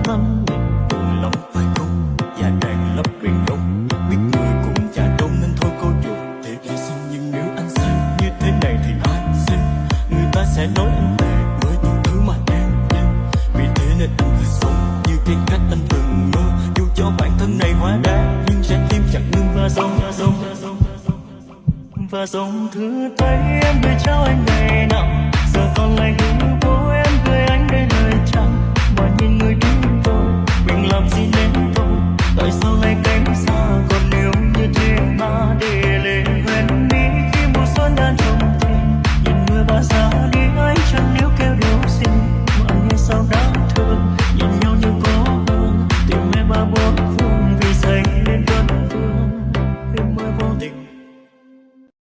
thăm mình buồn lòng phải không, và đang lấp biển đông biết người cũng chả đông nên thôi cô dù thế là xin. Nhưng nếu anh say như thế này thì ai xin, người ta sẽ nói anh tệ với những thứ mà em yêu. Vì thế nên anh phải sống như cái cách anh từng mơ, dù cho bản thân này hóa đá nhưng trái tim chẳng ngừng và dòng và dòng thư tay em gửi trao anh ngày nào, giờ còn lại hữu vô em gửi anh đây lời chăng. Mà nhìn người đi rồi mình làm gì